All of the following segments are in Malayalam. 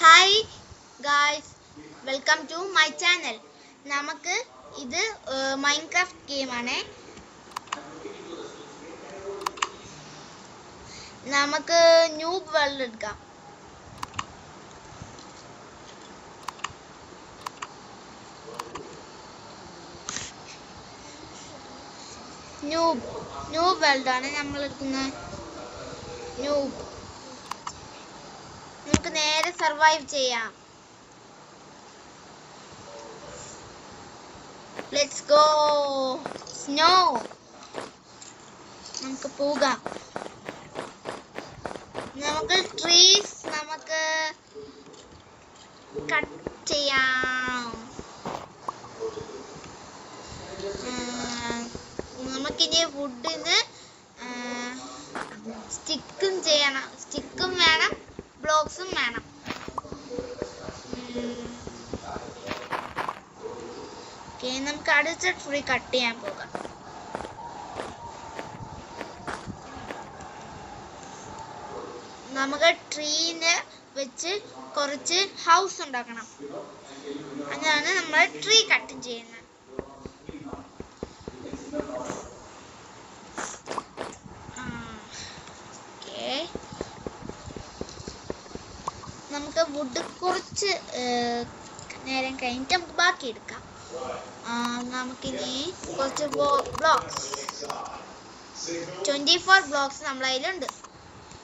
Hi guys, welcome to my channel. നമുക്ക് ഇത് മൈൻക്രാഫ്റ്റ് ഗെയിം ആണ്. നമുക്ക് ന്യൂബ് വേൾഡ് എടുക്കാം. ന്യൂബ് വേൾഡ് ആണ് നമ്മൾ എടുക്കുന്നത്. ന്യൂബ് നമുക്ക് നേരെ സർവൈവ് ചെയ്യാം. Let's go. സ്നോ നമുക്ക് പോകാം. നമുക്ക് ട്രീസ് നമുക്ക് കട്ട് ചെയ്യാം. നമുക്കിനി വുഡിന് സ്റ്റിക്കും ചെയ്യണം. സ്റ്റിക്കും വേണം, ബ്ലോക്സും വേണം. നമുക്ക് അടുത്ത ട്രീ കട്ട് ചെയ്യാൻ പോകാം. നമുക്ക് ട്രീനെ വെച്ച് കുറച്ച് ഹൗസ് ഉണ്ടാക്കണം. അങ്ങനെയാണ് നമ്മൾ ട്രീ കട്ട് ചെയ്യുന്നത്. നമുക്ക് വുഡ് കുറച്ച് നേരം കഴിഞ്ഞിട്ട് നമുക്ക് ബാക്കി എടുക്കാം. നമുക്കിനി കുറച്ച് ബ്ലോക്സ് 24 ബ്ലോക്സ് നമ്മളെ കയ്യിലുണ്ട്.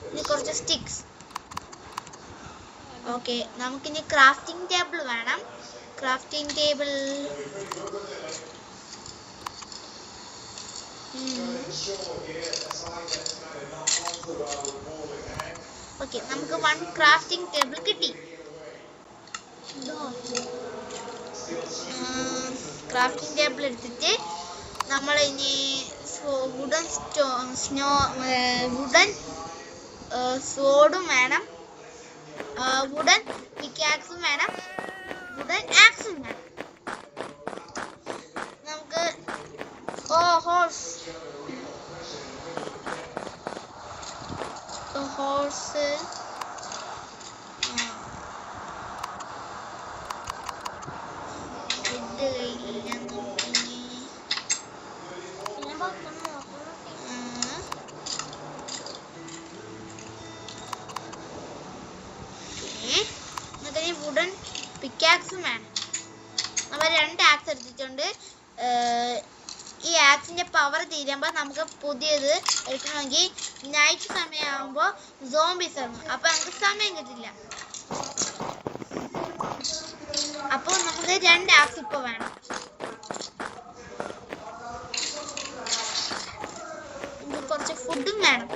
ഇനി കുറച്ച് സ്റ്റിക്സ്. ഓക്കെ, നമുക്കിനി ക്രാഫ്റ്റിംഗ് ടേബിൾ വേണം. ക്രാഫ്റ്റിംഗ് ടേബിൾ ഓക്കെ, നമുക്ക് 1 ക്രാഫ്റ്റിംഗ് ടേബിൾ കിട്ടി. ക്രാഫ്റ്റിംഗ് ടേബിൾ എടുത്തിട്ട് നമ്മൾ ഇനി വുഡൻ സോഡും വേണം, വുഡൻ പിക്കാക്സും വേണം, വുഡൻ ആക്സും വേണം. നമുക്ക് ഹോഴ്സ് വുഡൻ പിക്കാക്സും വേണം. നമ്മൾ 2 ആക്സ് എടുത്തിട്ടുണ്ട്. ഈ ആക്സിന്റെ പവർ തീരുമ്പോൾ നമുക്ക് പുതിയത് എടുക്കണമെങ്കിൽ നൈറ്റ് സമയമാകുമ്പോൾ സോംബീസ് ഇറങ്ങും. അപ്പൊ നമുക്ക് സമയം കിട്ടില്ല. അപ്പോൾ നമുക്ക് 2 ആക്സ് ഇപ്പൊ വേണം. കുറച്ച് ഫുഡും വേണം.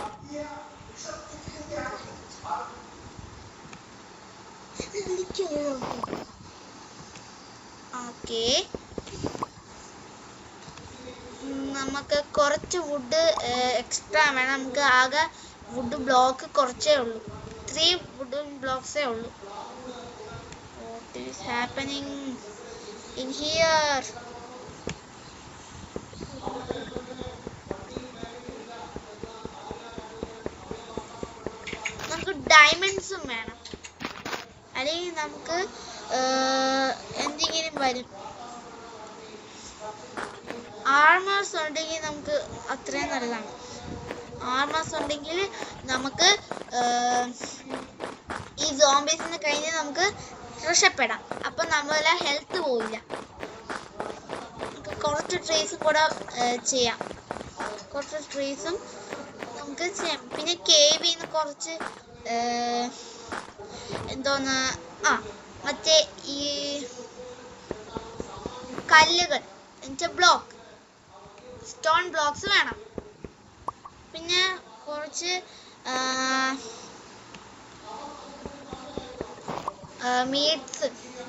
ഓക്കെ, നമുക്ക് കുറച്ച് വുഡ് എക്സ്ട്രാ വേണം. നമുക്ക് ആകെ വുഡ് ബ്ലോക്ക് കുറച്ചേ ഉള്ളൂ. 3 വുഡ് ബ്ലോക്സേ ഉള്ളൂ. What is happening in here? നമുക്ക് ഡയമണ്ട്സും വേണം, അല്ലെങ്കിൽ നമുക്ക് എന്തെങ്കിലും വരും. ആർമേഴ്സ് ഉണ്ടെങ്കിൽ നമുക്ക് അത്രയും നല്ലതാണ്. ആർമേഴ്സ് ഉണ്ടെങ്കിൽ നമുക്ക് ഈ സോംബീസിന് കഴിഞ്ഞ് നമുക്ക് രക്ഷപ്പെടാം. അപ്പൊ നമ്മളെ ഹെൽത്ത് പോവില്ല. നമുക്ക് കുറച്ച് ട്രീസും കൂടെ ചെയ്യാം. കുറച്ച് ട്രീസും നമുക്ക് ചെയ്യാം. പിന്നെ കേവിന്ന് കുറച്ച് എന്തോന്ന് മറ്റേ ഈ കല്ലുകൾ ബ്ലോക്ക് സ്റ്റോൺ ബ്ലോക്സ് വേണം. പിന്നെ കുറച്ച്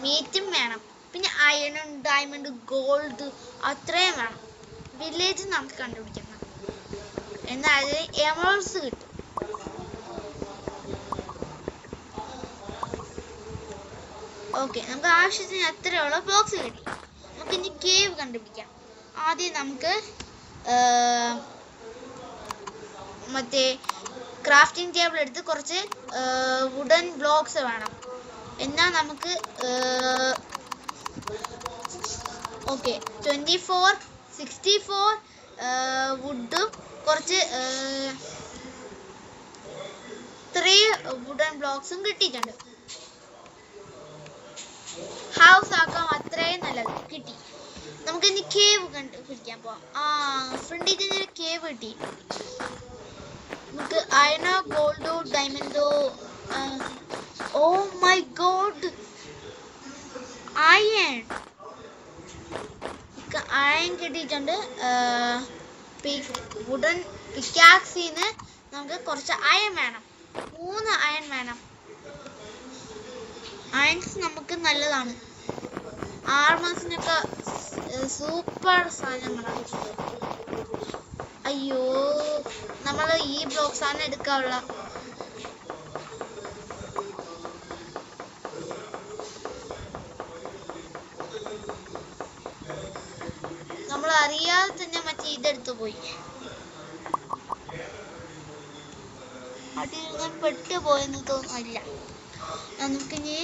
മീറ്റും വേണം. പിന്നെ അയണും ഡയമണ്ട് ഗോൾഡ് അത്രയും വേണം. വില്ലേജ് നമുക്ക് കണ്ടുപിടിക്കണം. എന്നാൽ എമറൽഡ്സ് കിട്ടും. ഓക്കെ, നമുക്ക് ആവശ്യത്തിന് അത്രയുള്ള ബ്ലോക്സ് കിട്ടി. നമുക്ക് ഇനി കേവ് കണ്ടുപിടിക്കാം. ആദ്യം നമുക്ക് മറ്റേ ക്രാഫ്റ്റിംഗ് ടേബിൾ എടുത്ത് കുറച്ച് വുഡൻ ബ്ലോക്സ് വേണം. എന്നാ നമുക്ക് ഓക്കെ 24 64 വുഡും കുറച്ച് 3 വുഡൻ ബ്ലോക്സും കിട്ടിയിട്ടുണ്ട്. ഹൗസ് ആക്കാം, അത്രയും നല്ലത് കിട്ടി. നമുക്ക് ഇനി കേവ് പിടിക്കാൻ പോവാം. ഫ്രണ്ടിൽ തന്നെ ഒരു കേവ് കിട്ടി. നമുക്ക് അയണോ ഗോൾഡോ ഡയമണ്ടോ, ഓ മൈ ഗോഡ് അയൺ കിട്ടിയിട്ടുണ്ട്. വുഡൻ പിക്കാക്സിന്ന് നമുക്ക് കുറച്ച് അയൺ വേണം, 3 അയൺ വേണം. അയൺസ് നമുക്ക് നല്ലതാണ്, ആർമേഴ്സിനൊക്കെ സൂപ്പർ സാധനങ്ങളാണ്. അയ്യോ, നമ്മൾ ഈ ബ്ലോക്സ് ആണ് എടുക്കാനുള്ള. നമ്മൾ അറിയാതെ തന്നെ മറ്റേ ഇതെടുത്തു പോയി. അതിൽ ഞാൻ പെട്ടുപോയെന്ന് തോന്നുന്നില്ല. നമുക്കിനി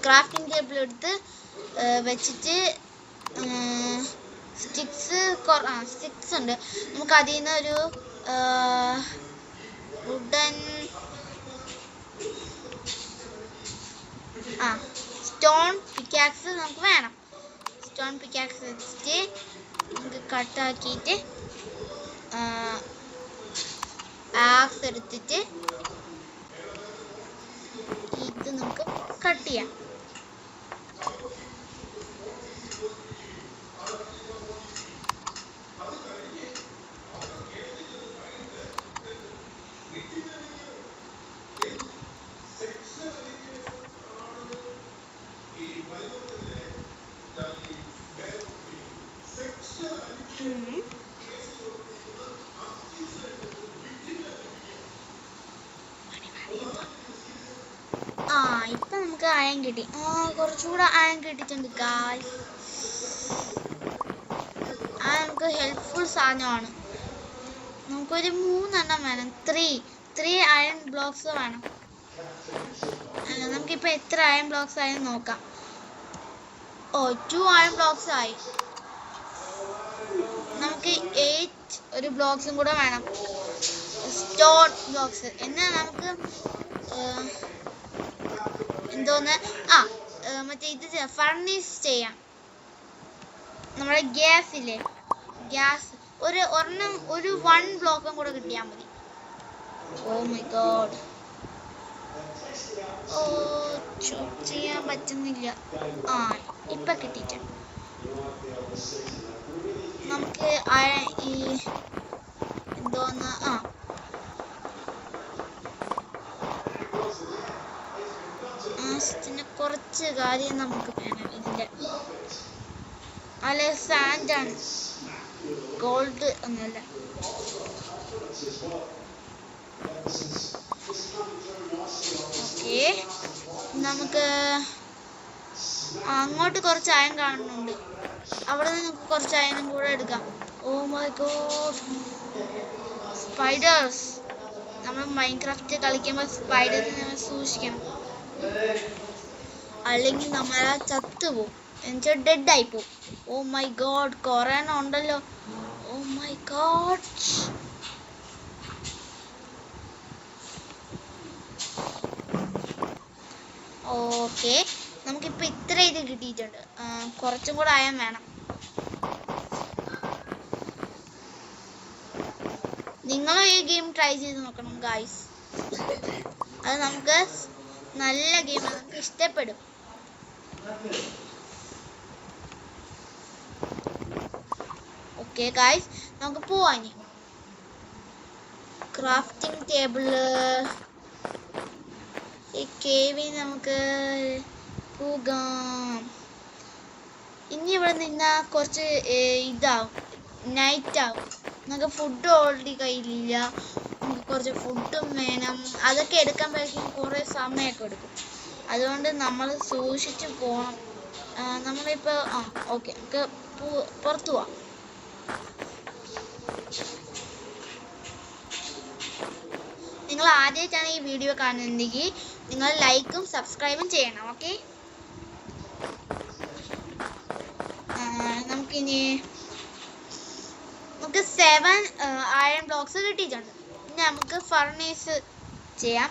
ക്രാഫ്റ്റിംഗ് ടേബിൾ എടുത്ത് വെച്ചിട്ട് സ്റ്റിക്സ് ഉണ്ട്. നമുക്ക് അതിൽ നിന്ന് ഒരു വുഡൻ സ്റ്റോൺ പിക്കാക്സ് നമുക്ക് വേണം. സ്റ്റോൺ പിക്കാക്സ് വെച്ചിട്ട് നമുക്ക് കട്ടാക്കിയിട്ട് ആക്സ് എടുത്തിട്ട് ഇത് നമുക്ക് കട്ട് ചെയ്യാം. ഇപ്പൊ നമുക്ക് അയൺ കിട്ടി. കുറച്ചുകൂടെ അയൺ കിട്ടിയിട്ടുണ്ട് ഗായ്സ്. നമുക്ക് ഹെൽപ്ഫുൾ സാധനമാണ്. നമുക്കൊരു 3 എണ്ണം വേണം. 3 അയൺ ബ്ലോക്സ് വേണം. നമുക്കിപ്പോൾ എത്ര അയൺ ബ്ലോക്സ് ആയെന്ന് നോക്കാം. 2 അയൺ ബ്ലോക്സ് ആയി. നമുക്ക് 8 ഒരു ബ്ലോക്സും കൂടെ വേണം, സ്റ്റോൺ ബ്ലോക്സ്. എന്നാൽ നമുക്ക് എന്തോന്ന് മറ്റേ ഇത് ഫർണിഷ് ചെയ്യാം. നമ്മുടെ ഗ്യാസ് ഇല്ലേ, ഗ്യാസ് ഒരു 1 ബ്ലോക്കും കൂടെ കിട്ടിയാൽ മതി. ഓ മൈ ഗോഡ്, ചെയ്യാൻ പറ്റുന്നില്ല. ഇപ്പൊ കിട്ടിയിട്ടുണ്ട്. നമുക്ക് ഈ എന്തോന്ന് കുറച്ച് കാര്യം നമുക്ക് വേണം ഇതിന്റെ. അല്ലെ സാൻഡാണ്, ഗോൾഡ് ഒന്നുമല്ല. ഓക്കെ, നമുക്ക് അങ്ങോട്ട് കുറച്ച് അയൺ കാണുന്നുണ്ട്. അവിടെ നിന്ന് നമുക്ക് കുറച്ച് അയണും കൂടെ എടുക്കാം. Oh my god, spiders. നമ്മൾ മൈൻക്രാഫ്റ്റ് കളിക്കുമ്പോൾ സ്പൈഡേഴ്സിനെ നമ്മൾ സൂക്ഷിക്കണം, അല്ലെങ്കിൽ നമ്മളെ ചത്തുപോകും, എന്നുവെച്ചാൽ ഡെഡ് ആയി പോകും. ഓ മൈ ഗോഡ്, കുറേ എണ്ണം ഉണ്ടല്ലോ. ഓ മൈ ഗോഡ്, ഓക്കെ, നമുക്കിപ്പോൾ ഇത്ര ഇത് കിട്ടിയിട്ടുണ്ട്. കുറച്ചും കൂടെ അയൺ വേണം. നിങ്ങളും ഈ ഗെയിം ട്രൈ ചെയ്ത് നോക്കണം ഗായ്സ്. അത് നമുക്ക് നല്ല ഗെയിമാണ്, നമുക്ക് ഇഷ്ടപ്പെടും. ഓക്കെ ഗായ്സ്, നമുക്ക് പോവാം. ഇനി ക്രാഫ്റ്റിംഗ് ടേബിള്, ഈ കേവിൽ നമുക്ക് പോകാം. ഇനി ഇവിടെ നിന്നാൽ കുറച്ച് ഇതാവും, നൈറ്റ് ആവും. നമുക്ക് ഫുഡ് ഓൾറെഡി കയ്യിലില്ല, നമുക്ക് കുറച്ച് ഫുഡും വേണം. അതൊക്കെ എടുക്കുമ്പോഴേക്കും കുറേ സമയമൊക്കെ എടുക്കും. അതുകൊണ്ട് നമ്മൾ സൂക്ഷിച്ച് പോകണം. നമ്മളിപ്പോൾ ഓക്കെ, നമുക്ക് പുറത്തു പോവാം. നിങ്ങൾ നിങ്ങൾ ആദ്യമായിട്ടാണ് ഈ വീഡിയോ കാണുന്നതെങ്കിൽ നിങ്ങൾ ലൈക്കും സബ്സ്ക്രൈബും ചെയ്യണം. ഓക്കെ, നമുക്ക് 7 അയൺ ബ്ലോക്സ് കിട്ടിയിട്ടുണ്ട്. ഇനി നമുക്ക് ഫർണേസ് ചെയ്യാം.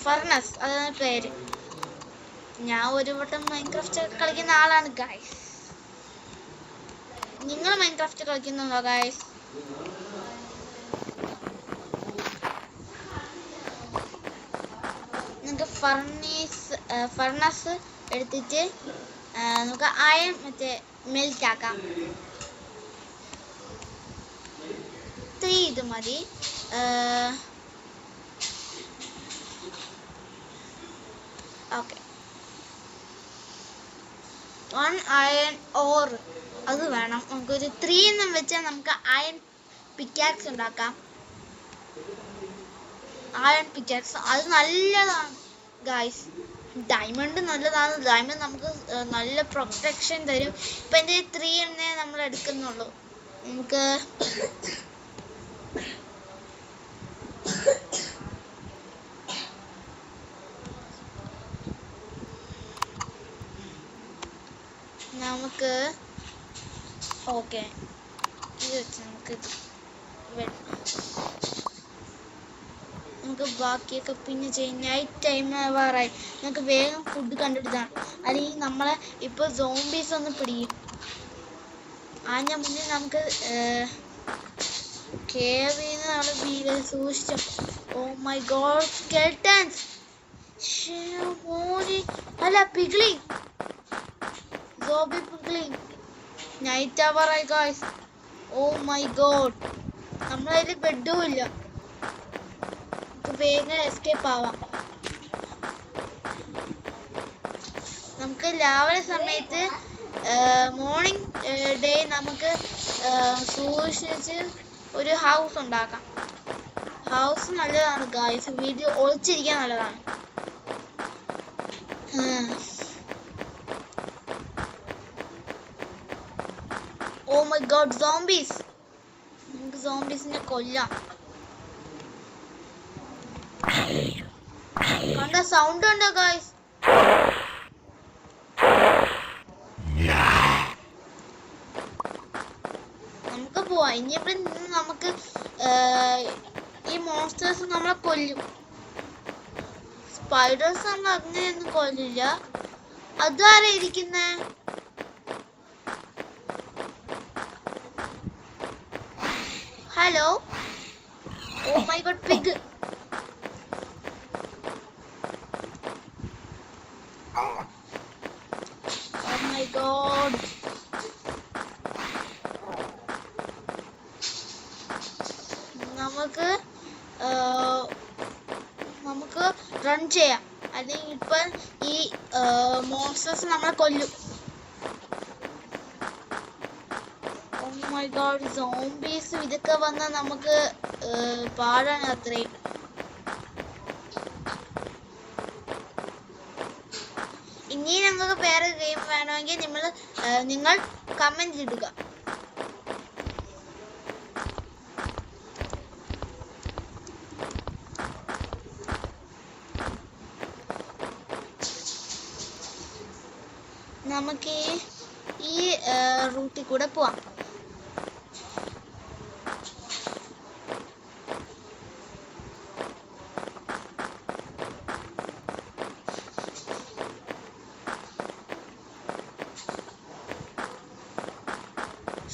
ഫർണസ് അതാണ് പേര്. ഞാൻ ഒരു വട്ടം മൈൻക്രാഫ്റ്റ് കളിക്കുന്ന ആളാണ് ഗൈസ്. നിങ്ങൾ മൈൻക്രാഫ്റ്റ് കളിക്കുന്നുണ്ടോ ഗൈസ്? നമുക്ക് ഫർണസ് എടുത്തിട്ട് നമുക്ക് അയൺ മെൽറ്റ് ആക്കാം. 3 ഇത് മതി. ഓക്കെ, 1 അയൺ ഓർ അത് വേണം. നമുക്കൊരു 3 എന്നും വെച്ചാൽ നമുക്ക് അയൺ പിക്കാക്സ് ഉണ്ടാക്കാം. അയൺ പിക്കാക്സ് അത് നല്ലതാണ് ഗൈസ്. ഡയമണ്ട് നല്ലതാണ്. ഡയമണ്ട് നമുക്ക് നല്ല പ്രൊട്ടക്ഷൻ തരും. ഇപ്പം എൻ്റെ 3 എണ്ണേ നമ്മൾ എടുക്കുന്നുള്ളൂ. നമുക്ക് ഓക്കെ ഇത് വെച്ച് നമുക്ക് ബാക്കിയൊക്കെ പിന്നെ ചെയ്യാം. നൈറ്റ് ടൈം ആവാറായി. നമുക്ക് വേഗം ഫുഡ് കണ്ടെടുത്താണ്, അല്ലെങ്കിൽ നമ്മളെ ഇപ്പോൾ സോംബീസ് ഒന്ന് പിടിക്കും. അതിൻ്റെ മുന്നേ നമുക്ക് കേവിന്ന് നമ്മൾ സൂക്ഷിച്ചു. Oh my god, skeletons. അല്ല, പിഗ്ലിംഗ്, സോംബി പിഗ്ലിംഗ്. നൈറ്റ് ആവാറായി ഗായ്സ്. ഓ മൈ ഗോഡ്, നമ്മളതിൽ ബെഡും ഇല്ല. വേഗം എസ്കേപ്പ് ആവാം. നമുക്ക് രാവിലെ സമയത്ത് മോർണിംഗ് ഡേ നമുക്ക് സൂക്ഷിച്ച് ഒരു ഹൗസ് ഉണ്ടാക്കാം. ഹൗസ് നല്ലതാണ് ഗായ്സ്. വീഡിയോ ഒളിച്ചിരിക്കാൻ നല്ലതാണ്. Oh my god, zombies. നമുക്ക് സോംബീസിനെ കൊല്ലാം. കണ്ട സൗണ്ട് ഉണ്ടോ ഗായ്സ്? നമുക്ക് പോവാം. ഇനിയിവിടെ നിന്ന് നമുക്ക് ഈ മോൺസ്റ്റേഴ്സ് നമ്മളെ കൊല്ലും. സ്പൈഡേഴ്സ് നമ്മൾ അങ്ങനെയൊന്നും കൊല്ലില്ല. അതാരാ ഇരിക്കുന്നേ? Hello. Oh my god, pig. Oh my god. നമുക്ക് റൺ ചെയ്യാം, അല്ലെങ്കിൽ ഇപ്പം ഈ മോൺസ്റ്റേഴ്സ് നമ്മളെ കൊല്ലും. Oh my god, സോംബീസ് ഇതൊക്കെ വന്നാൽ നമുക്ക് പാടാണ് അത്രയും. ഇനി ഞങ്ങൾക്ക് വേറെ ഗെയിം വേണമെങ്കിൽ നിങ്ങൾ കമന്റ് ഇടുക. നമുക്ക് ഈ റൂട്ടിൽ കൂടെ പോവാം.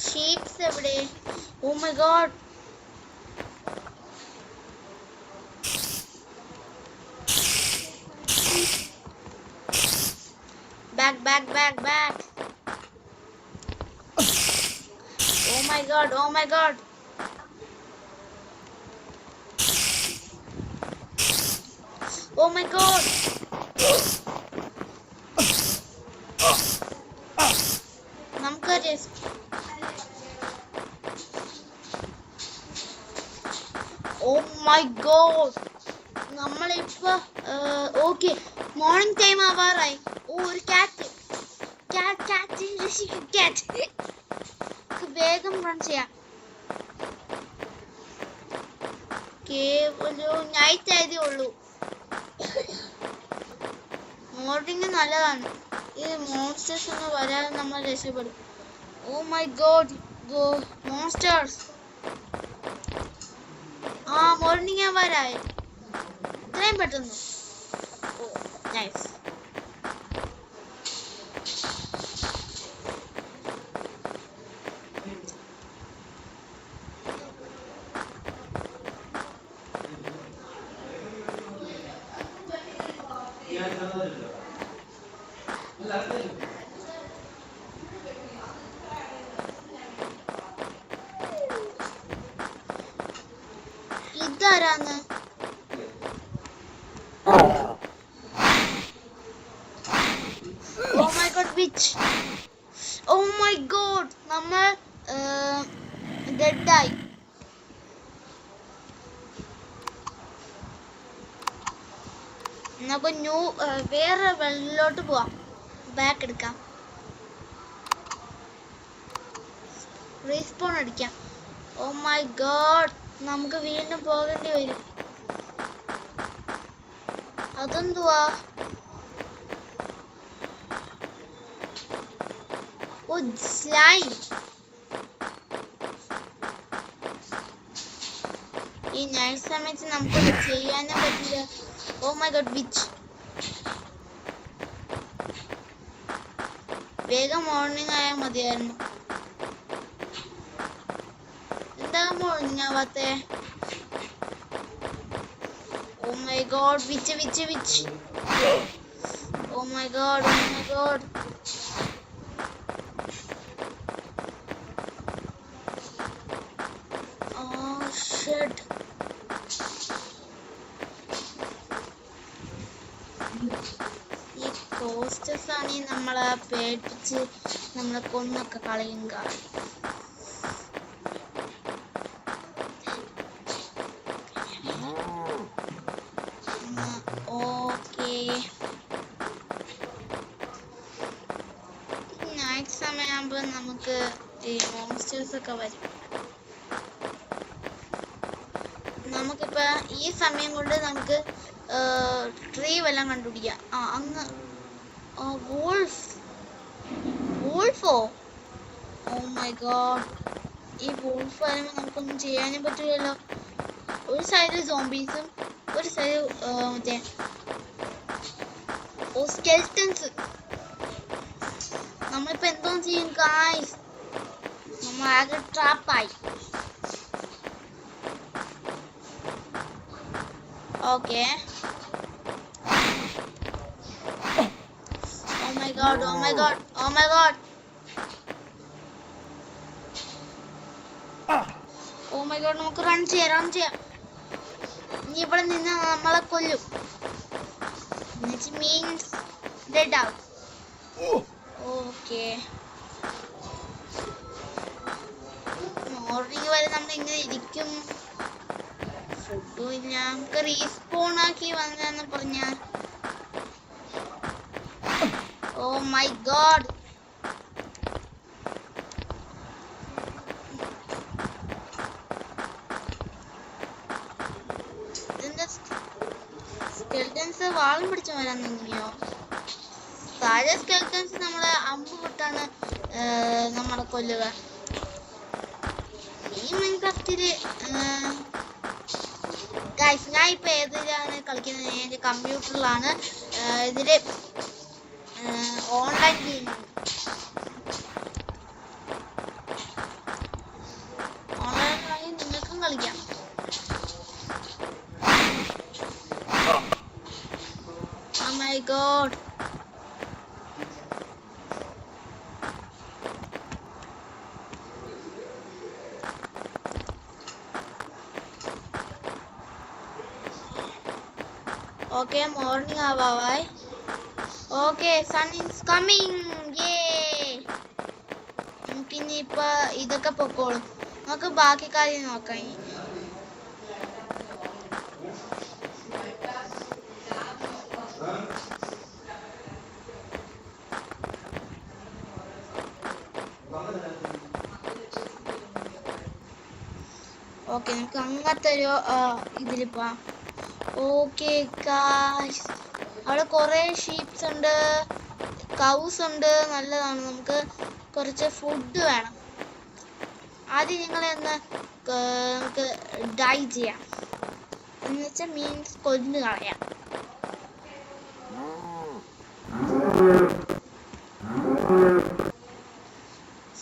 ഷീപ്സ് എവിടെ? Oh my god, back. Oh my god. Oh my god, നമുക്ക് oh my god, നമ്മളിപ്പോ ഓക്കെ മോർണിംഗ് ടൈം ആവാറായി. ഒരു ക്യാറ്റ് വേഗം റൺ ചെയ്യാം. ഒരു നൈറ്റ് ആയതേ ഉള്ളൂ. മോർണിംഗ് നല്ലതാണ്. ഈ മോൺസ്റ്റേഴ്സ് ഒന്നും വരാതെ നമ്മൾ രക്ഷപ്പെടും. Oh my god, monsters. Morning വരായി ഇത്രയും പെട്ടെന്ന്. Oh nice. ഇതാരാന്ന്? Oh my god, witch. Oh my god, നമ്മൾ ഡെഡ് ആയി. നമുക്ക് വേറെ വെള്ളിലോട്ട് പോവാം. ബാക്ക് എടുക്കാം. റീസ്പോൺ അടിക്കാം. ഓ മൈ ഗോഡ്, നമുക്ക് വീണ്ടും പോകേണ്ടി വരും. അതെന്തുവാ? ഓ സ്ലൈം. ഈ നൈറ്റ് സമയത്ത് നമുക്കൊന്നും ചെയ്യാനും പറ്റില്ല. Oh my god, witch. വേഗം മോർണിംഗ് ആയാൽ മതിയായിരുന്നു. എന്താ മോർണിംഗ് ആവാത്തെ? Oh my god, witch. Oh my god. Oh shit. ഈ പോസ്റ്റേഴ്സ് ആണെങ്കിൽ നമ്മളെ പേടിപ്പിച്ച് നമ്മളെ കൊന്നൊക്കെ കളയും. ഓക്കെ, നൈറ്റ് സമയമാകുമ്പോൾ നമുക്ക് ഈ മോൺസ്റ്റേഴ്സ് ഒക്കെ വരും. നമുക്കിപ്പോ ഈ സമയം കൊണ്ട് നമുക്ക് ട്രീ വല്ലതും കണ്ടുപിടിക്കാം. അങ്ങ് വോൾഫോ. ഓ മൈ ഗോഡ്, ഈ വോൾഫ് വരുമ്പോൾ നമുക്കൊന്നും ചെയ്യാനും പറ്റില്ലല്ലോ. ഒരു സൈഡിൽ സോംബീസും ഒരു സൈഡിൽ മറ്റേ സ്കെൽറ്റൻസ്. നമ്മളിപ്പോ എന്തോ ചെയ്യും ഗായ്സ്? നമ്മൾ ആകെ ട്രാപ്പായി. ഓക്കെ. Oh my god. നമുക്ക് റൺ ചെയ്യാം. ഇനി ഇവിടെ നിന്ന് നമ്മളെ കൊല്ലും. മീൻസ് ഡെഡ് ആവും. ഓക്കെ, മോർണിംഗ് വരെ നമ്മൾ ഇങ്ങനെ ഇരിക്കും. ഫുഡും ഇല്ല. നമുക്ക് റീസ്പോൺ ആക്കി വന്നെന്ന് പറഞ്ഞ. ഓ മൈ ഗോഡ്, സ്കെൽറ്റൻസ് വാളും പിടിച്ചു വരാൻ നിന്നിയോ? താഴെ സ്കെൽറ്റൻസ് നമ്മളെ അമ്പ് പൊട്ടാണ് നമ്മളെ കൊല്ലുക. ഈ മൈൻക്രാഫ്റ്റില് ഗൈസ്, ഞാൻ ഇപ്പൊ ഏതിലാണ് കളിക്കുന്നത്? എന്റെ കമ്പ്യൂട്ടറിലാണ്. ഇതില് ഓൺലൈൻ ഗെയിം. ഓൺലൈനിലായി നിങ്ങൾക്കും കളിക്കാം. Oh my god. Okay, morning ആവായി. Okay, sun is coming. Yay. പിന്നെ ഇപ്പൊ ഇതൊക്കെ പൊക്കോളും. നമുക്ക് ബാക്കി കാര്യം നോക്കാം. ഓക്കെ നമുക്ക് അങ്ങനത്തെ ഒരു ഇതിൽ പോവാം. ഓക്കെ ഗായ്സ്, അവിടെ കുറേ ഷീപ്സ് ഉണ്ട്, കൗസ് ഉണ്ട്. നല്ലതാണ്. നമുക്ക് കുറച്ച് ഫുഡ് വേണം. ആദ്യം ഞങ്ങളെ നമുക്ക് ഡൈ ചെയ്യാം, എന്ന് വെച്ചാൽ മീൻസ് കൊന്നു കളയാം.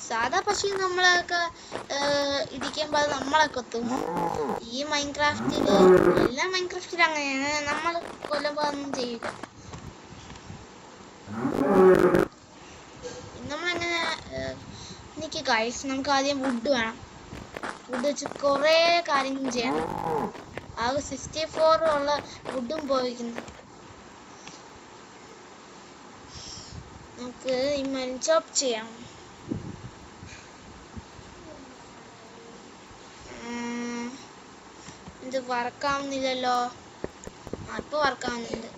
സാധാ പക്ഷി നമ്മളൊക്കെ ഇരിക്കുമ്പോൾ അത് നമ്മളെ കൊത്തും. ഈ മൈൻക്രാഫ്റ്റിൽ എല്ലാ മൈൻക്രാഫ്റ്റിലും അങ്ങനെയാണ്, നമ്മൾ കൊല്ലുമ്പോൾ ഒന്നും ചെയ്യില്ല. നമ്മളെങ്ങനെ എനിക്ക് ഗൈസ്, നമുക്ക് ആദ്യം വുഡ് വേണം. വുഡ് വെച്ച് കുറേ കാര്യങ്ങൾ ചെയ്യണം. ആകെ 64 ഉള്ള വുഡും പോയിരിക്കുന്നു. നമുക്ക് ഈ മൈൻ ചോപ്പ് ചെയ്യാം. ഇത് വർക്കാവുന്നില്ലല്ലോ. ഇപ്പൊ വർക്കാവുന്നുണ്ട്.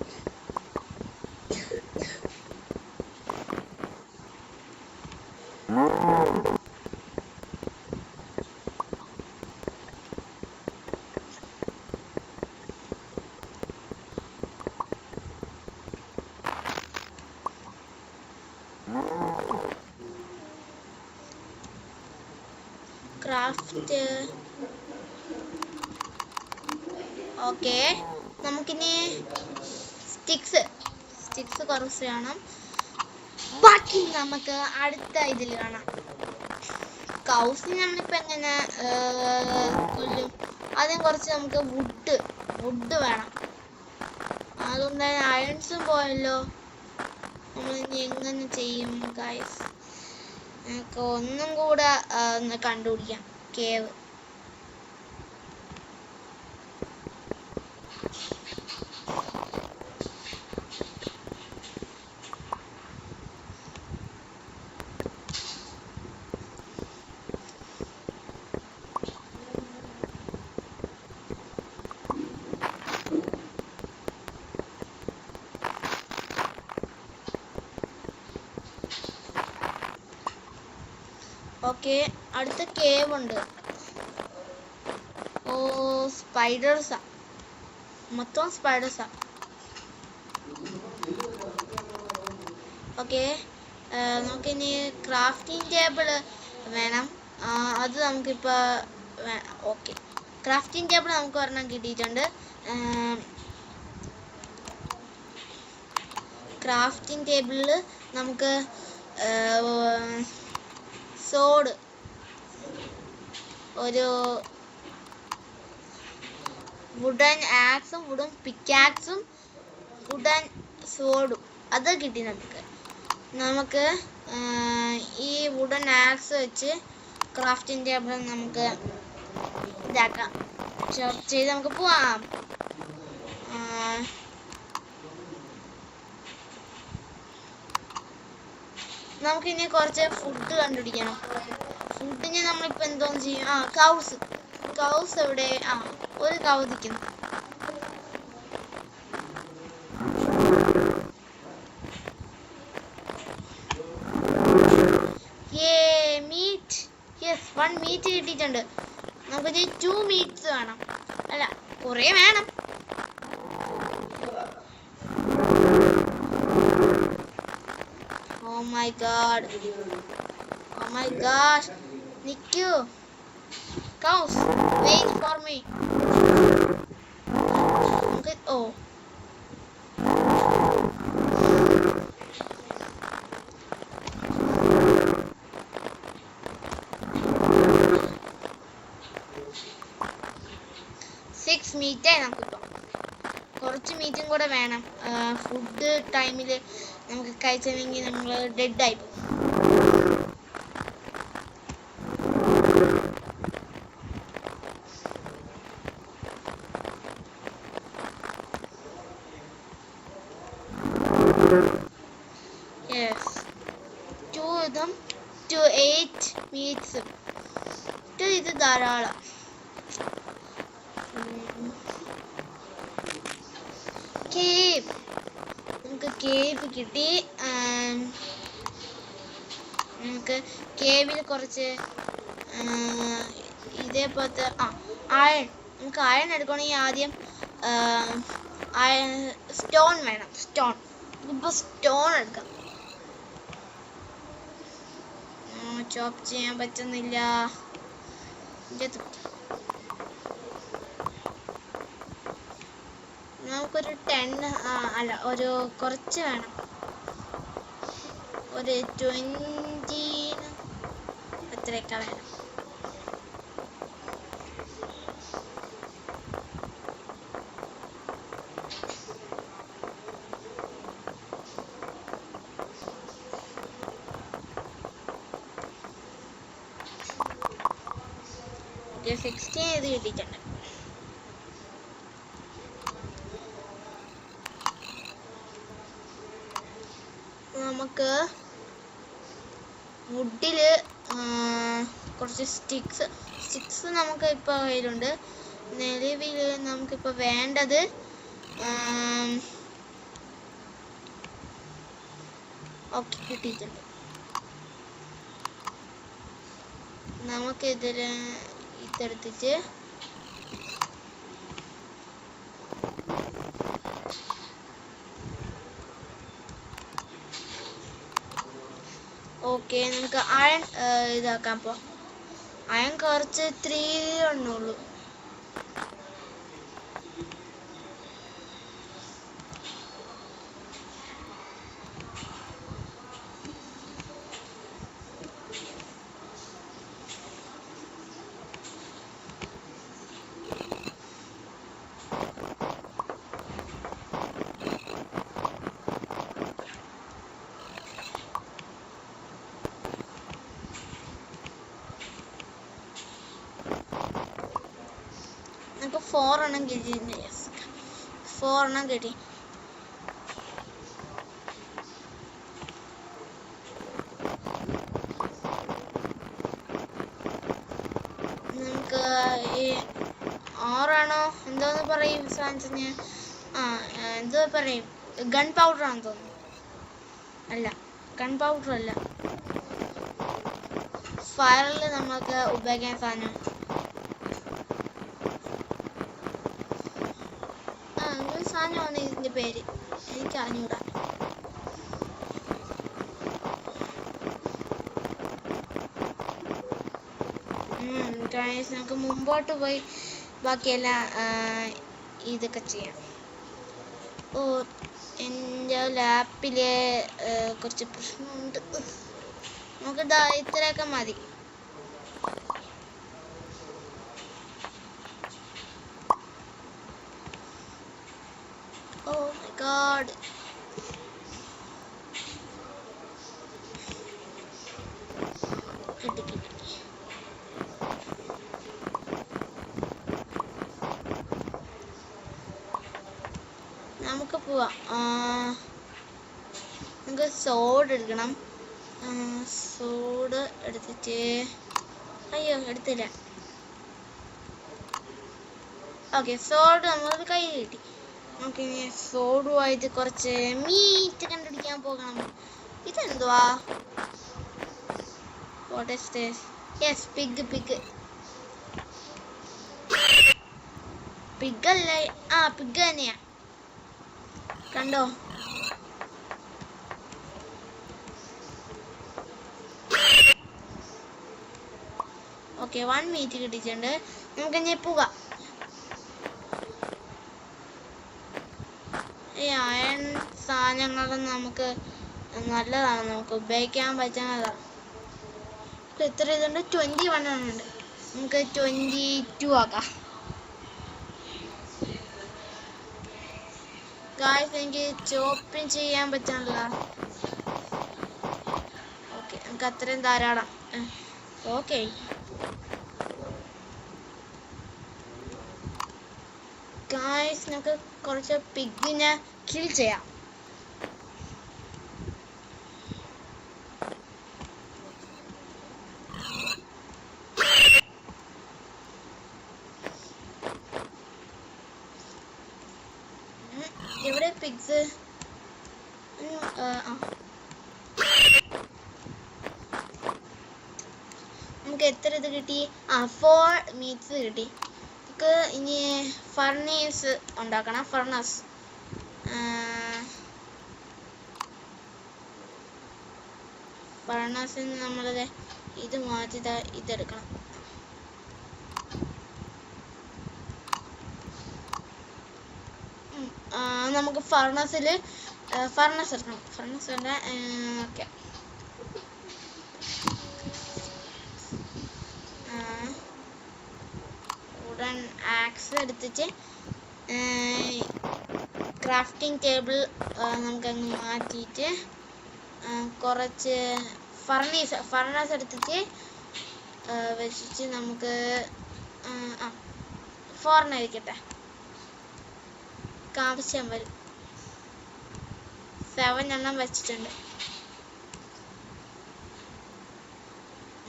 ക്രാഫ്റ്റ്. ഓക്കെ, നമുക്കിനി സ്റ്റിക്സ് കുറച്ച് വേണം. ബാക്കി നമുക്ക് അടുത്ത ഇതിൽ കാണാം. കൗസിന് നമ്മളിപ്പോൾ എങ്ങനെ കൊല്ലും? ആദ്യം കുറച്ച് നമുക്ക് വുഡ് വേണം. അതുകൊണ്ട് അയൺസും പോയല്ലോ. നമ്മളിനി എങ്ങനെ ചെയ്യും ഗൈസ്? നമുക്ക് ഒന്നും കൂടെ ഒന്ന് കണ്ടുപിടിക്കാം. കേവ്. ഓക്കെ, അടുത്ത കേവ് ഉണ്ട്. ഓ, സ്പൈഡേഴ്സാ, മൊത്തം സ്പൈഡേഴ്സാ. ഓക്കെ, നമുക്കിനി ക്രാഫ്റ്റിംഗ് ടേബിൾ വേണം. അത് നമുക്കിപ്പോൾ ഓക്കെ, ക്രാഫ്റ്റിംഗ് ടേബിൾ നമുക്ക് ഒരെണ്ണം കിട്ടിയിട്ടുണ്ട്. ക്രാഫ്റ്റിംഗ് ടേബിളിൽ നമുക്ക് സോഡ്, ഒരു വുഡൻ ആക്സും വുഡൻ പിക്കാക്സും വുഡൻ സോഡും അത് കിട്ടി. നമുക്ക് ഈ വുഡൻ ആക്സ് വെച്ച് ക്രാഫ്റ്റിംഗ് ടേബിൾ നമുക്ക് ഇതാക്കാം. ചോപ്പ് ചെയ്ത് നമുക്ക് പോവാം. നമുക്കിനി കുറച്ച് ഫുഡ് കണ്ടുപിടിക്കണം. ഫുഡിന് നമ്മളിപ്പോൾ എന്തോന്ന് ചെയ്യും? കൗസ് എവിടെ? ഒരു കൗ നിൽക്കുന്നു. മീറ്റ്. യെസ്, 1 മീറ്റ് കിട്ടിയിട്ടുണ്ട്. നമുക്കിനി 2 മീറ്റ്സ് വേണം. അല്ല, കുറേ വേണം. Oh my god. Oh my gosh. Nikku. Cows, wait for me. Okay. Oh. മീറ്റേ നമുക്ക് കിട്ടും. കുറച്ച് മീറ്റും കൂടെ വേണം. ഫുഡ് ടൈമിൽ നമുക്ക് കഴിച്ചില്ലെങ്കിൽ നമ്മൾ ഡെഡ് ആയി പോകും. Yes, 8 meats. ഇത് ധാരാളം. കേവ്, നമുക്ക് കേവ് കിട്ടി. നമുക്ക് കേവിൽ കുറച്ച് ഇതേപോലത്തെ അയൺ. നമുക്ക് അയൺ എടുക്കണമെങ്കിൽ ആദ്യം സ്റ്റോൺ വേണം. ഇപ്പോൾ സ്റ്റോൺ എടുക്കാം. ചോപ്പ് ചെയ്യാൻ പറ്റുന്നില്ല. നമുക്കൊരു 10 അല്ല, ഒരു കുറച്ച് വേണം. ഒരു 20 അത്രയൊക്കെ വേണം. ഓക്കെ, 16 ഇത് കിട്ടിയിട്ടുണ്ട്. നമുക്ക് വുഡിൽ കുറച്ച് സ്റ്റിക്സ് നമുക്ക് ഇപ്പോൾ കയ്യിലുണ്ട്. നിലവിൽ നമുക്കിപ്പോൾ വേണ്ടത് ഓക്കെ കിട്ടിയിട്ടുണ്ട്. നമുക്കിതിൽ ഇതെടുത്തിട്ട് ഓക്കെ, നമുക്ക് അയൺ ഇതാക്കാം. അപ്പോൾ അയൺ കുറച്ച് 3 എണ്ണുള്ളൂ. നമുക്ക് 4 എണ്ണം കിട്ടിയിട്ടുണ്ട്. 4 എണ്ണം കിട്ടി. നമുക്ക് ഈ 6 ആണോ എന്തോന്ന് പറയും സാധനത്തിന്? എന്തോ പറയും, ഗൺ പൗഡർ ആണെന്ന് തോന്നുന്നു. അല്ല, ഗൺ പൗഡർ അല്ല, ഫയറിൽ നമുക്ക് ഉപയോഗിക്കാൻ സാധനം. സാധനമാണ് ഇതിന്റെ പേര്, എനിക്ക് അറിഞ്ഞൂടാ. നമുക്ക് മുമ്പോട്ട് പോയി ബാക്കിയെല്ലാം ഇതൊക്കെ ചെയ്യാം. ഓ, എൻ്റെ ലാപ്പില് കുറച്ച് പ്രശ്നമുണ്ട്. നമുക്ക് ഇത്രയൊക്കെ മതി. Oh my god. കിട്ടി. നമുക്ക് പോവാം. നമുക്ക് സോഡ് എടുക്കണം. സോഡ് എടുത്തിട്ട്, അയ്യോ എടുത്തില്ല. ഓക്കെ, സോഡ് നമ്മൾ കയ്യിൽ കിട്ടി. നമുക്കിനി സോഡുമായിട്ട് കുറച്ച് മീറ്റ് കണ്ടുപിടിക്കാൻ പോകണം. ഇതെന്തുവാ? What is this? Yes, pig. Pig അല്ലേ? പിഗ് തന്നെയാ. കണ്ടോ? ഓക്കെ, 1 മീറ്റ് കിട്ടിയിട്ടുണ്ട്. നമുക്ക് ഇനി പോകാം. ഈ അയൺ സാധനങ്ങളും നമുക്ക് നല്ലതാണ്, നമുക്ക് ഉപയോഗിക്കാൻ പറ്റുന്നതാണ്. എത്ര ഇതുണ്ട്? 21 ഉണ്ട്. നമുക്ക് 22 ആക്കാം. ഗായ്സ്, എനിക്ക് ചോപ്പിങ് ചെയ്യാൻ പറ്റാനുള്ള. ഓക്കെ, നമുക്ക് അത്രയും ധാരാളം. ഓക്കെ, ഗായ്സ്, നമുക്ക് കുറച്ച് പിഗിനെ കിൽ ചെയ്യാം. എവിടെ പിഗ്സ്? നമുക്ക് എത്ര ഇത് കിട്ടി? 4 മീറ്റ്സ് കിട്ടി. നമുക്ക് ഇനി ഫർണീസ് ഉണ്ടാക്കണം. ഫർണസിന് നമ്മൾ ഇത് മാറ്റി ഇതെടുക്കണം. നമുക്ക് ഫർണസ് എടുക്കണം. ഫർണസ് ഉണ്ട്. ഓക്കെ, വുഡൻ ആക്സ് എടുത്തിട്ട് ക്രാഫ്റ്റിംഗ് ടേബിൾ നമുക്കങ്ങ് മാറ്റിയിട്ട് കുറച്ച് ഫർണസ് എടുത്തിട്ട് വെച്ചിട്ട് നമുക്ക് 4 ഇരിക്കട്ടെ, ആവശ്യം വരും. 7 എണ്ണം വെച്ചിട്ടുണ്ട്.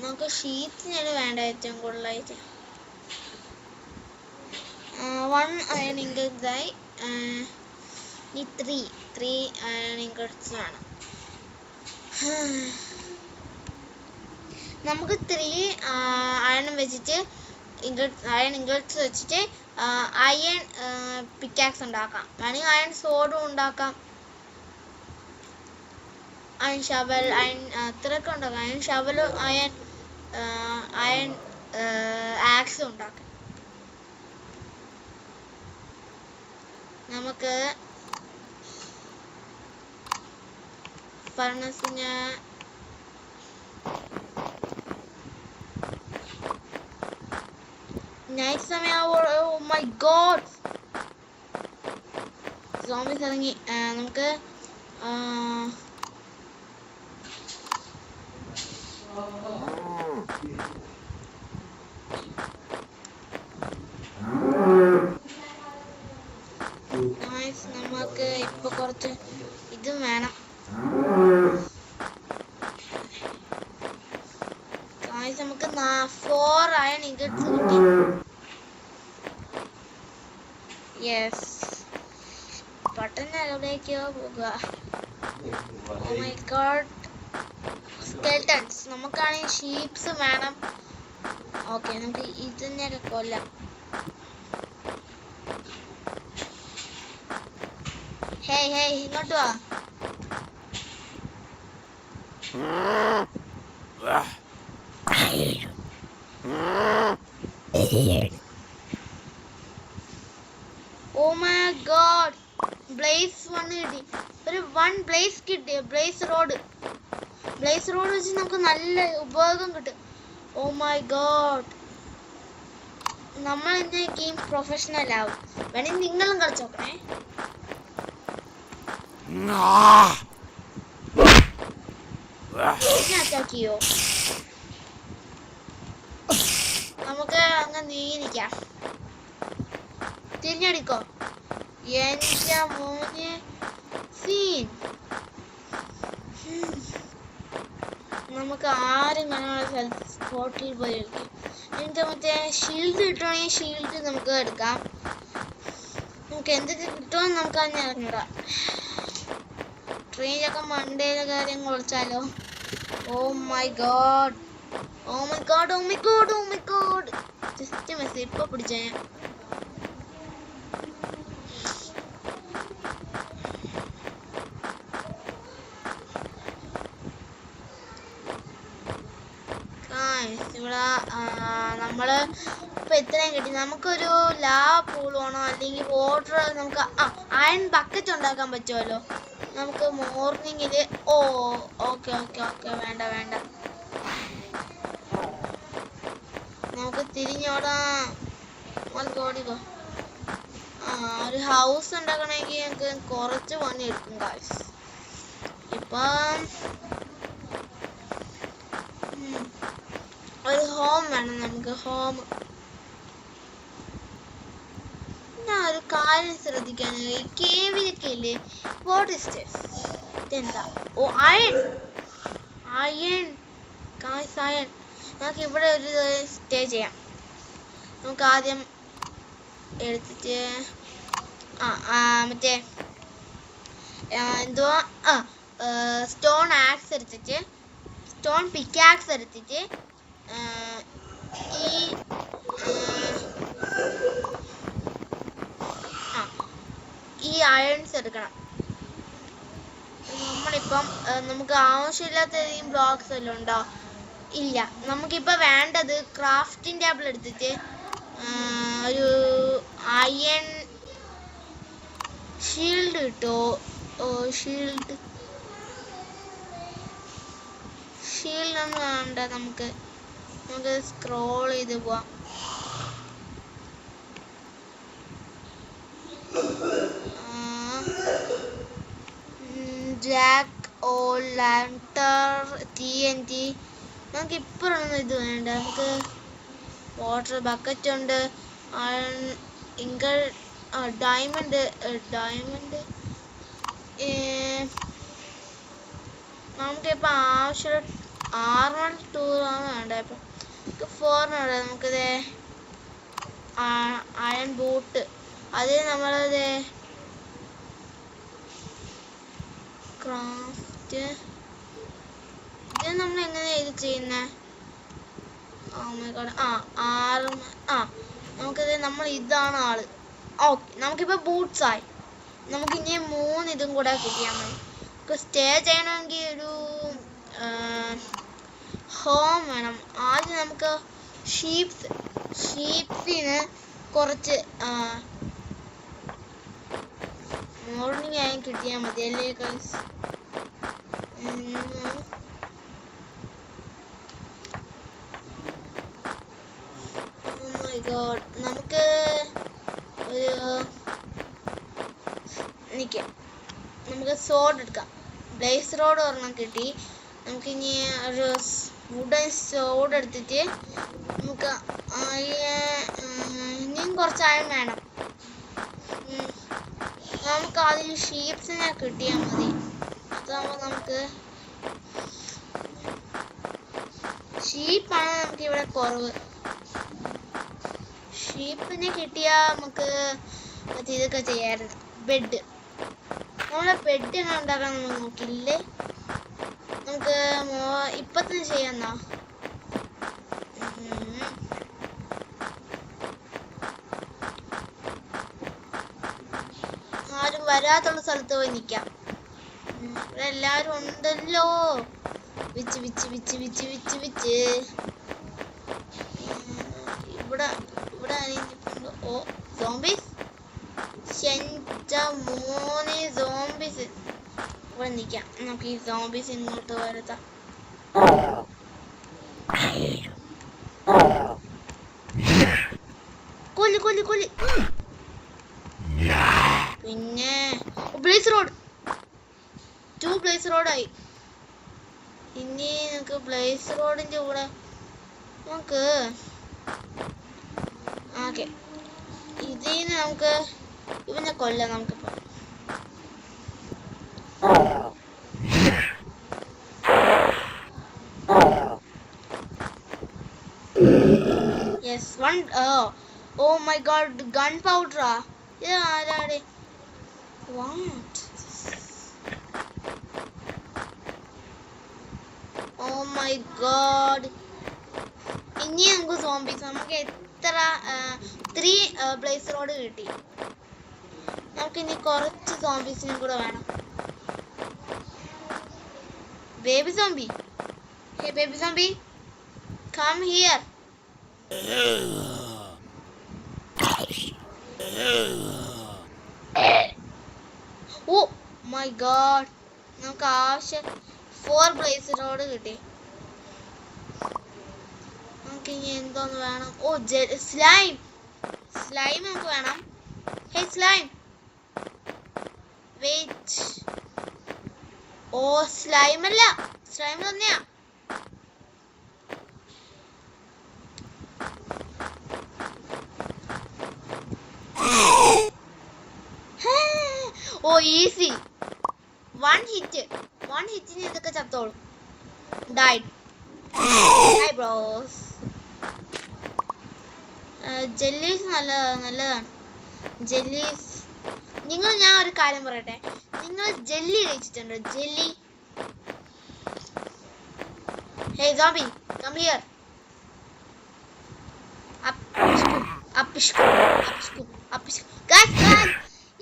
നമുക്ക് ഷീറ്റ്സിനാണ് വേണ്ട ഏറ്റവും കൂടുതലായിട്ട്. 1 അയൺ ഇൻഗോട്ട്സായി. ഇനി 3 അയൺ ഇൻഗോട്ട്സ് വേണം. നമുക്ക് 3 അയൺ വെച്ചിട്ട് അയൺ ഇൻഗോട്ട്സ് വെച്ചിട്ട് അയൺ പിക്കാക്സ് ഉണ്ടാക്കാം. വേണമെങ്കിൽ അയൺ സോഡും ഉണ്ടാക്കാം, അയൺ ഷവൽ, അയൺ അത്രയൊക്കെ ഉണ്ടാക്കാം. അയൺ ഷവലും അയൺ ആക്സും ഉണ്ടാക്കാം. നമുക്ക് ഫർണസിന് നൈറ്റ് സമയമാവോ? ഓ മൈ ഗോഡ്, സോംബീസ് ഇറങ്ങി. നമുക്ക് നമുക്ക് ഇപ്പൊ കുറച്ച് ഇതും വേണം. നമുക്ക് 4 അയൺ ഇൻഗോട്ട്സ് കിട്ടി. യെസ്, ബട്ടൺ എവിടേക്കോ പോകുക. Oh my god, skeletons. നമുക്കാണെങ്കിൽ ഷീപ്സ് വേണം. ഓക്കെ, നമുക്ക് ഇതിനെയൊക്കെ കൊല്ലാം. ഹേയ് ഇങ്ങോട്ട് വാ. ഓ മൈ ഗോഡ്, ബ്ലേസ് 1 കിട്ടി. ഒരു 1 ബ്ലേസ് കിട്ടി. ബ്ലേസ് റോഡ് വെച്ച് നമുക്ക് നല്ല ഉപയോഗം കിട്ടും. ഓ മൈ ഗോഡ്, നമ്മൾ ഇന്ന് ഗെയിം പ്രൊഫഷണൽ ആവും. വേണമെങ്കിൽ നിങ്ങളും കളിച്ചു നോക്കണേ. അറ്റാക്ക് ചെയ്യോ? നമുക്ക് അങ്ങ് നീങ്ങിരിക്കാം. തിരിഞ്ഞടിക്കോ? എന്റെ മോനെ സീൻ. നമുക്ക് ആരും കാണാനുള്ള സ്പോട്ടിൽ പോയി കളിക്കാം. എന്നിട്ട് മറ്റേ ഷീൽഡ് കിട്ടുവാണെങ്കിൽ ഷീൽഡ് നമുക്ക് എടുക്കാം. നമുക്ക് എന്തൊക്കെ കിട്ടുമെന്ന് നമുക്ക് അതിന് ഇറങ്ങിടാം. ട്രെയിനൊക്കെ മണ്ടയിലെ കാര്യം കുളിച്ചാലോ? Oh my god, just message ഇപ്പൊ പിടിച്ചേ. ഇവിടെ നമ്മള് ഇപ്പൊ എത്രയും കിട്ടി. നമുക്കൊരു ലാവ പൂൾ വേണോ, അല്ലെങ്കിൽ വാട്ടർ. നമുക്ക് അയൺ ബക്കറ്റ് ഉണ്ടാക്കാൻ പറ്റുമല്ലോ നമുക്ക് മോർണിംഗില്. ഓക്കെ, വേണ്ട. നമുക്ക് തിരിഞ്ഞോടാം. ഓടിക്കോ. ഒരു ഹൗസ് ഉണ്ടാക്കണമെങ്കിൽ ഞങ്ങൾക്ക് കുറച്ച് പണി എടുക്കും ഗായ്സ്. ഇപ്പം ഒരു ഹോം വേണം നമുക്ക്. ഞാൻ ഒരു കാര്യം ശ്രദ്ധിക്കാൻ, കേവിലൊക്കെ ഇല്ലേ, വാട്ട് ഇസ് ദിസ്? ഇതെന്താ? ഓ അയൺ. നമുക്ക് ഇവിടെ ഒരു സ്റ്റേ ചെയ്യാം. നമുക്ക് ആദ്യം എടുത്തിട്ട് മറ്റേ എന്തുവാ സ്റ്റോൺ ആക്സ് എടുത്തിട്ട്, സ്റ്റോൺ പിക്കാക്സ് എടുത്തിട്ട് ഈ അയൺസ് എടുക്കണം. നമ്മളിപ്പം നമുക്ക് ആവശ്യമില്ലാത്ത ഏതെങ്കിലും ബ്ലോക്സ് വല്ലതും ഉണ്ടോ? ഇല്ല. നമുക്കിപ്പോൾ വേണ്ടത് ക്രാഫ്റ്റിംഗ് ടേബിൾ എടുത്തിട്ട് ഒരു അയൺ ഷീൽഡ് കിട്ടോ? ഷീൽഡ് ഒന്നും വേണ്ട. നമുക്ക് സ്ക്രോൾ ചെയ്ത് പോവാം. ജാക്ക് ഓ ലാൻറ്റർ TNT. നമുക്ക് ഇപ്പോഴൊന്നും ഇത് വേണ്ട. നമുക്ക് വാട്ടർ ബക്കറ്റ് ഉണ്ട്, അയൺ ഇങ്കർ, ഡയമണ്ട്. നമുക്കിപ്പോൾ ആവശ്യമുള്ള ആർമർ ടൂറാണ് വേണ്ട. ഇപ്പം 4 നമുക്കിത് അയൺ ബൂട്ട്. അത് നമ്മളത് ക്രാഫ്റ്റ്. ഇത് നമ്മൾ എങ്ങനെയാണ് ഇത് ചെയ്യുന്നത്? നമുക്കിത് നമ്മൾ ഇതാണ് ആള്. ഓക്കെ, നമുക്കിപ്പോൾ ബൂട്ട്സ് ആയി. നമുക്കിനി 3 ഇതും കൂടെ കിട്ടിയാൽ മതി. നമുക്ക് സ്റ്റേ ചെയ്യണമെങ്കിൽ ഒരു ഹോം വേണം. ആദ്യം നമുക്ക് ഷീപ്സിന് കുറച്ച് മോർണിംഗ് ആയി കിട്ടിയാൽ മതി അല്ലേ ഗൈസ്? നമുക്ക് നമുക്ക് സോഡ് എടുക്കാം. ബ്ലേസ് റോഡ് ഒരെണ്ണം കിട്ടി. നമുക്കിനി ഒരു വുഡൻ സോഡ് എടുത്തിട്ട് നമുക്ക് ഇനിയും കുറച്ച് അയൺ വേണം. നമുക്ക് ആദ്യം ഷീപ്സിനെ കിട്ടിയാൽ മതി. അതാകുമ്പോൾ നമുക്ക് ഷീപ്പാണ് നമുക്ക് ഇവിടെ കുറവ്. ഷീപ്പിനെ കിട്ടിയാൽ നമുക്ക് മറ്റേ ഇതൊക്കെ ചെയ്യാമായിരുന്നു. ബെഡ്, നമ്മളെ ബെഡ് എങ്ങനെ ഉണ്ടാക്കാൻ നമ്മൾ നോക്കില്ലേ? നമുക്ക് ഇപ്പം തന്നെ ചെയ്യാന്നാ. ആരും വരാത്തുള്ള സ്ഥലത്ത് പോയി നിൽക്കാം. ഇവിടെ എല്ലാവരും ഉണ്ടല്ലോ. Which which which which which which ഇവിടെ ഓ സോംബീസ്. മോനെ സോംബീസ്. ഇവിടെ നിൽക്കാം. നമുക്ക് ഈ സോംബീസ് ഇങ്ങോട്ട് വരുത്താം. കൊല്ലി കൊല്ലി കൊല്ലി. പിന്നെ ബ്ലേസ് റോഡ് 2 ബ്ലേസ് റോഡായി. ഇനി നമുക്ക് ബ്ലേസ് റോഡിന്റെ കൂടെ നമുക്ക് ഓക്കെ ഇതിന് നമുക്ക് ഇവനെ കൊല്ലാം. നമുക്കിപ്പോ yes one. Oh my god, gun പൗഡറാ ഇത്? ആരാടെ? വാട്ട്? Oh my god. ഇനി നമുക്ക് സോംബീസ്. നമുക്ക് എത്ര 3 ബ്ലേസ് റോഡ് കിട്ടി. നമുക്കിനി കുറച്ച് സോംബീസിനും കൂടെ വേണം. Baby zombie, hey baby zombie, come here. Oh my god, നമുക്ക് ആവശ്യം 4 ബ്ലേസ് റോഡ് കിട്ടി. നമുക്ക് ഇനി എന്തോന്ന് വേണം? ഓ സ്ലൈം നമുക്ക് വേണം. Hey slime, wait. Oh slime അല്ല, സ്ലൈം തന്നെയാ. Oh easy. 1 ഹിറ്റിന് ഇതൊക്കെ ചത്തോളും. ഡൈഡ്. Hi bros. ജെല്ലീസ് നല്ലതാണ്. ജെല്ലീസ്. ഞാൻ ഒരു കാര്യം പറയട്ടെ, നിങ്ങൾ ജെല്ലി കഴിച്ചിട്ടുണ്ടോ? Jelly. Hey zombie, come here.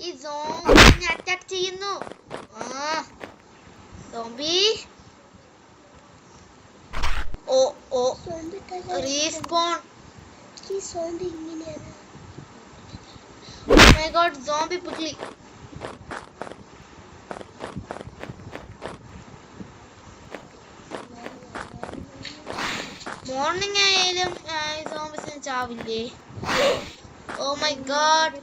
ഈ സോംബിനെ അറ്റാക്ക് ചെയ്യുന്നു. Zombie oh oh respawn. ഈ സോംബി ഇങ്ങനെയാണ്. Oh my god, zombie quickly. Morning ആയാലും സോംബിസിന് ചാവില്ലേ? Oh my god.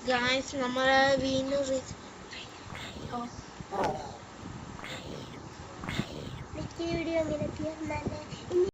ഗൈസ് നമ്മളെ വീണ്ടും വീഡിയോ എങ്ങനെ